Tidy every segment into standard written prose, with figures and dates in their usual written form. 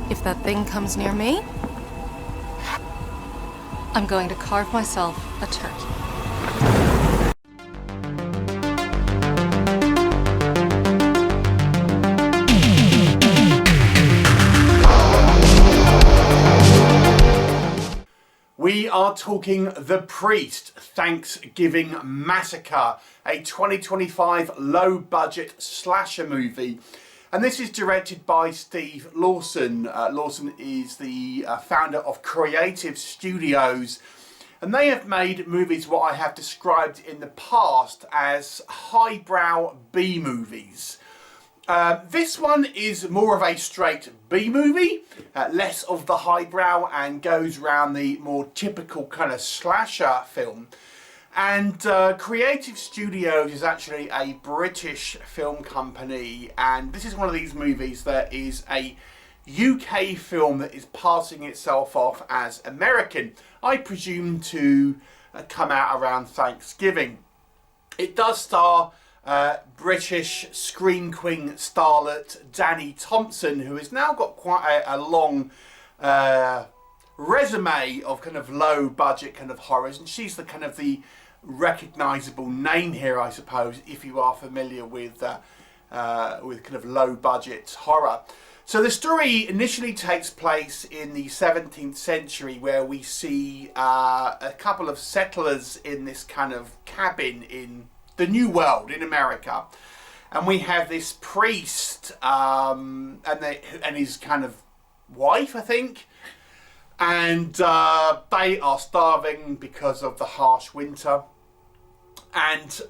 If that thing comes near me, I'm going to carve myself a turkey. We are talking The Priest, Thanksgiving Massacre, a 2025 low-budget slasher movie. And this is directed by Steve Lawson. Lawson is the founder of Creative Studios. And they have made movies what I have described in the past as highbrow B-movies. This one is more of a straight B movie, less of the highbrow, and goes around the more typical kind of slasher film. And Creative Studios is actually a British film company, and this is one of these movies that is a UK film that is passing itself off as American. I presume to come out around Thanksgiving. It does star British scream queen starlet Dani Thompson, who has now got quite a long resume of kind of low budget kind of horrors, and she's the kind of the recognisable name here, I suppose, if you are familiar with kind of low budget horror. So the story initially takes place in the 17th century, where we see a couple of settlers in this kind of cabin in the New World in America, and we have this priest and his kind of wife, I think, and they are starving because of the harsh winter, and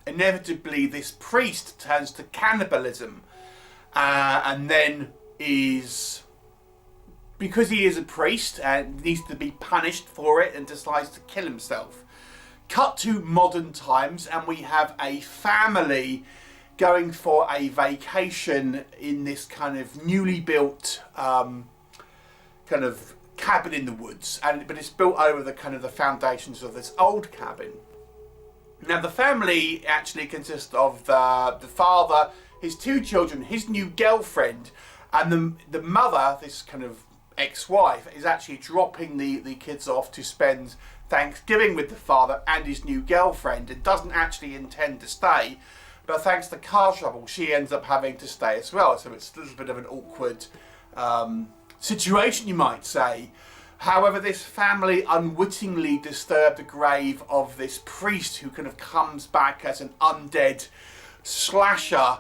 inevitably this priest turns to cannibalism, and then because he is a priest and needs to be punished for it, and decides to kill himself. Cut to modern times, and we have a family going for a vacation in this kind of newly built kind of cabin in the woods, but it's built over the kind of the foundations of this old cabin. Now the family actually consists of the father, his two children, his new girlfriend, and the mother, this kind of ex-wife, is actually dropping the kids off to spend Thanksgiving with the father and his new girlfriend, and doesn't actually intend to stay, but thanks to car trouble she ends up having to stay as well, so it's a little bit of an awkward situation, you might say. However, this family unwittingly disturb the grave of this priest, who kind of comes back as an undead slasher,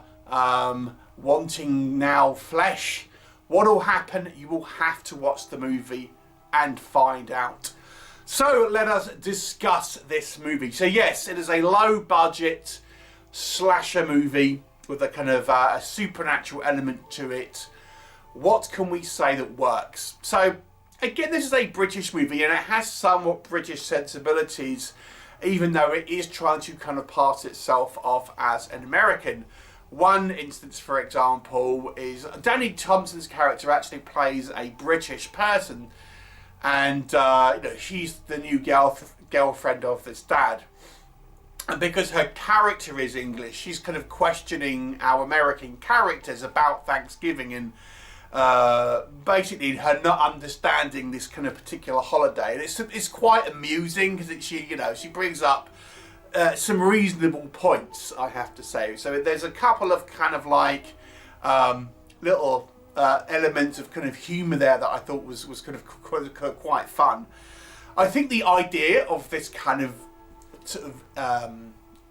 wanting now flesh. What will happen? You will have to watch the movie and find out. So let us discuss this movie. So yes, it is a low budget slasher movie with a kind of a supernatural element to it. What can we say that works? So again, this is a British movie, and it has somewhat British sensibilities, even though it is trying to kind of pass itself off as an American. One instance, for example, is Dani Thompson's character actually plays a British person, and she's the new girlfriend of this dad. And because her character is English, she's kind of questioning our American characters about Thanksgiving, and basically her not understanding this kind of particular holiday. And it's quite amusing, because she brings up some reasonable points, I have to say. So there's a couple of kind of like little elements of kind of humour there that I thought was kind of quite fun. I think the idea of this kind of sort of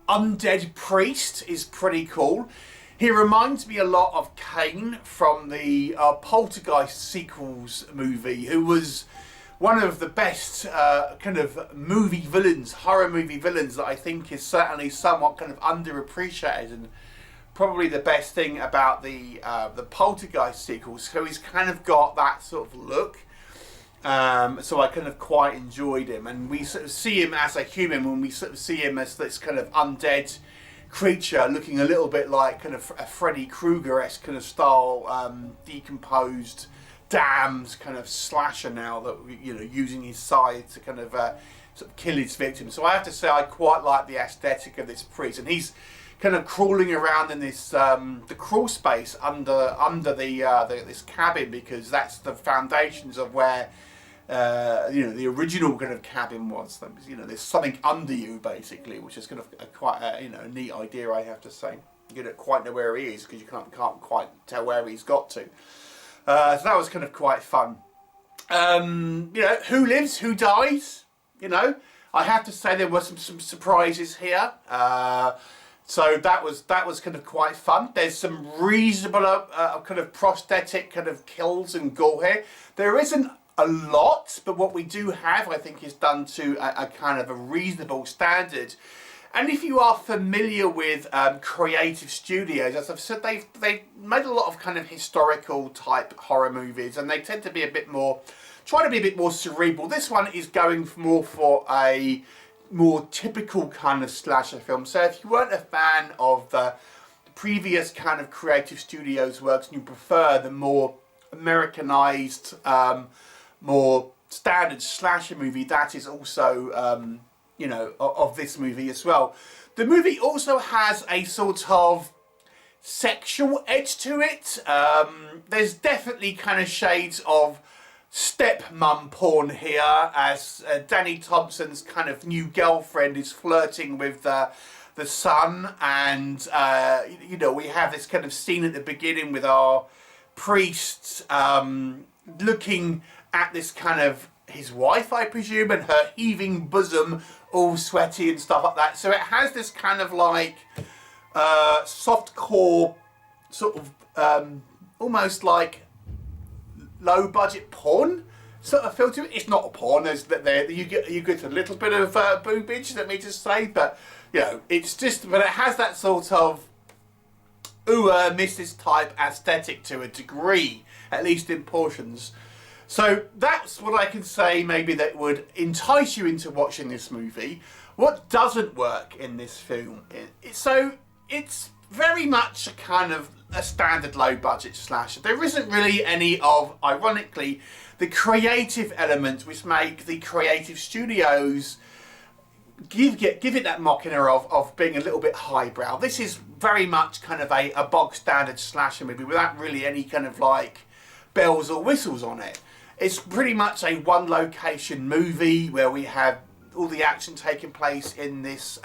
undead priest is pretty cool. He reminds me a lot of Kane from the Poltergeist sequels movie, who was one of the best kind of movie villains, horror movie villains, that I think is certainly somewhat kind of underappreciated, and probably the best thing about the Poltergeist sequels. So he's kind of got that sort of look. So I kind of quite enjoyed him, and we sort of see him as a human when we sort of see him as this kind of undead creature, looking a little bit like kind of a Freddy Krueger-esque kind of style, decomposed, damned kind of slasher now, that using his scythe to kind of sort of kill his victims. So I have to say I quite like the aesthetic of this priest, and he's kind of crawling around in this the crawl space under this cabin, because that's the foundations of where you know, the original kind of cabin was. You know, there's something under you basically, which is kind of quite a, you know, a neat idea, I have to say. You don't quite know where he is because you can't quite tell where he's got to. So that was kind of quite fun. You know, who lives, who dies? You know, I have to say there were some surprises here. So that was kind of quite fun. There's some reasonable kind of prosthetic kind of kills and gore here. There isn't a lot, but what we do have, I think, is done to a kind of a reasonable standard. And if you are familiar with creative studios, as I've said, they've made a lot of kind of historical type horror movies, and they tend to be a bit more, try to be a bit more cerebral. This one is going more for a more typical kind of slasher film. So if you weren't a fan of the previous kind of creative studios works and you prefer the more Americanized, more standard slasher movie, that is also you know, of this movie as well. The movie also has a sort of sexual edge to it. There's definitely kind of shades of stepmom porn here, as Dani Thompson's kind of new girlfriend is flirting with the son, and you know, we have this kind of scene at the beginning with our priest looking at this kind of his wife, I presume, and her heaving bosom, all sweaty and stuff like that. So it has this kind of like softcore sort of almost like low budget porn sort of feel to it. It's not a porn. You get a little bit of boobage, let me just say, but you know, it's just, but it has that sort of Mrs. type aesthetic to a degree, at least in portions. So that's what I can say maybe that would entice you into watching this movie. What doesn't work in this film? So it's very much a kind of a standard low budget slasher. There isn't really any of, ironically, the creative elements which make the creative studios give it that mockingness of being a little bit highbrow. This is very much kind of a bog standard slasher movie without really any kind of like bells or whistles on it. It's pretty much a one location movie where we have all the action taking place in this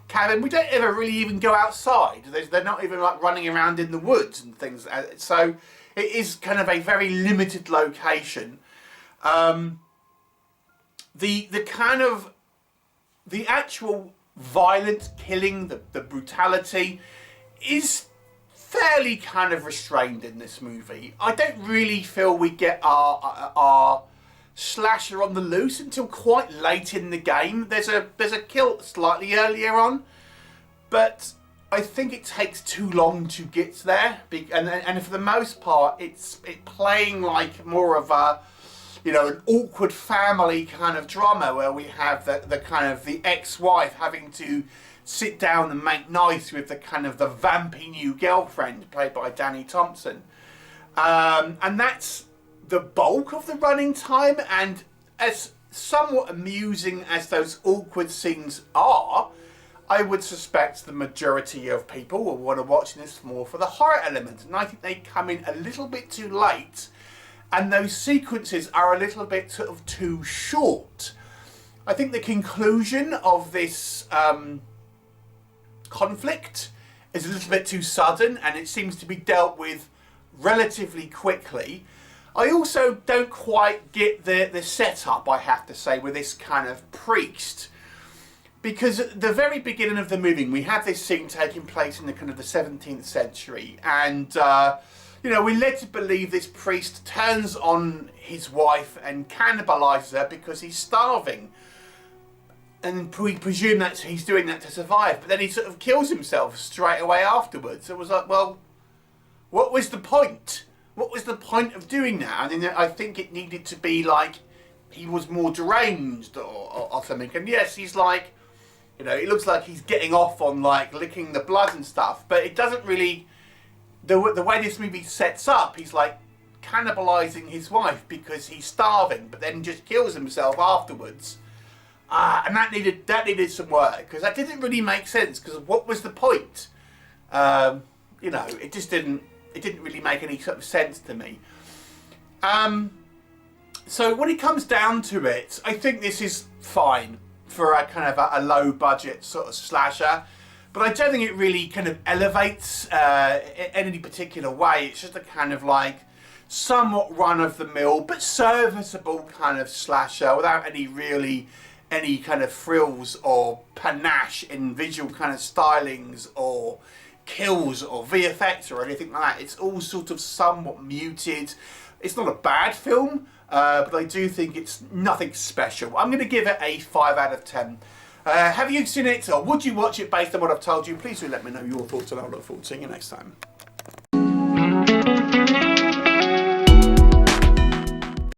cabin. We don't ever really even go outside. They're not even like running around in the woods and things. So it is kind of a very limited location. The actual violent killing, the brutality is fairly kind of restrained in this movie. I don't really feel we get our slasher on the loose until quite late in the game. There's a kill slightly earlier on, but I think it takes too long to get there. And for the most part, it's playing like more of a, you know, an awkward family kind of drama where we have the kind of the ex-wife having to sit down and make nice with the kind of the vampy new girlfriend played by Dani Thompson. And that's the bulk of the running time, and as somewhat amusing as those awkward scenes are, I would suspect the majority of people will want to watch this more for the horror element, and I think they come in a little bit too late, and those sequences are a little bit sort of too short. I think the conclusion of this conflict is a little bit too sudden, and it seems to be dealt with relatively quickly. I also don't quite get the setup, I have to say, with this kind of priest. Because at the very beginning of the movie, we have this scene taking place in the kind of the 17th century. And, you know, we're led to believe this priest turns on his wife and cannibalizes her because he's starving. And we presume that he's doing that to survive. But then he sort of kills himself straight away afterwards. It was like, well, what was the point? What was the point of doing that? I mean, I think it needed to be like he was more deranged or something. And yes, he's like, you know, it looks like he's getting off on like licking the blood and stuff. But it doesn't really, the way this movie sets up, he's like cannibalizing his wife because he's starving, but then just kills himself afterwards. And that needed some work, because that didn't really make sense, because what was the point? You know, it didn't really make any sort of sense to me. So when it comes down to it, I think this is fine for a kind of a low budget sort of slasher, but I don't think it really kind of elevates in any particular way. It's just a kind of like somewhat run of the mill but serviceable kind of slasher without any kind of frills or panache in visual kind of stylings or kills or VFX or anything like that. It's all sort of somewhat muted. It's not a bad film, but I do think it's nothing special. I'm going to give it a 5 out of 10. Have you seen it, or would you watch it based on what I've told you? Please do let me know your thoughts, and I'll look forward to seeing you next time.